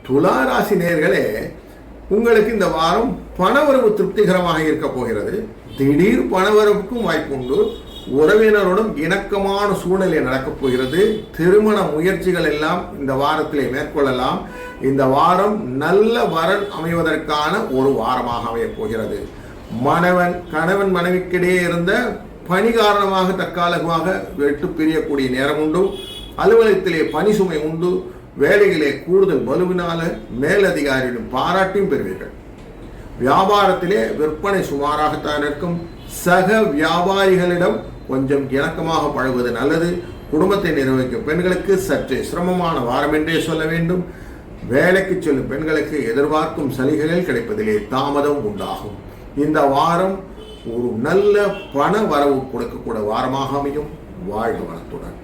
துலா ராசி நேயர்களே, உங்களுக்கு இந்த வாரம் பணவரவு திருப்திகரமாக இருக்க போகிறது. திடீர் பணவரவுக்கும் வாய்ப்பு உண்டு. உறவினருடன் இணக்கமான சூழ்நிலை நடக்கப் போகிறது. திருமண முயற்சிகள் எல்லாம் இந்த வாரத்திலே மேற்கொள்ளலாம். இந்த வாரம் நல்ல வரன் அமைவதற்கான ஒரு வாரமாக அமையப் போகிறது. கணவன் மனைவிக்கிடையே இருந்த பணி காரணமாக தற்காலிகமாக வெட்டு பிரியக்கூடிய நேரம் உண்டு. அலுவலகத்திலே பணி சுமை உண்டு. வேலையிலே கூடுதல் வலுவினால மேலதிகாரிகளின் பாராட்டியும் பெறுவீர்கள். வியாபாரத்திலே விற்பனை சுமாராகத்தான் இருக்கும். சக வியாபாரிகளிடம் கொஞ்சம் இணக்கமாக பழகுவது நல்லது. குடும்பத்தை நிர்வகிக்கும் பெண்களுக்கு சற்றே சிரமமான வாரம் என்றே சொல்ல வேண்டும். வேலைக்கு செல்லும் பெண்களுக்கு எதிர்பார்க்கும் சலுகைகள் கிடைப்பதிலே தாமதம் உண்டாகும். இந்த வாரம் ஒரு நல்ல பண வரவு கொடுக்கக்கூடிய வாரமாக அமையும். வாழ்க வளத்துடன்.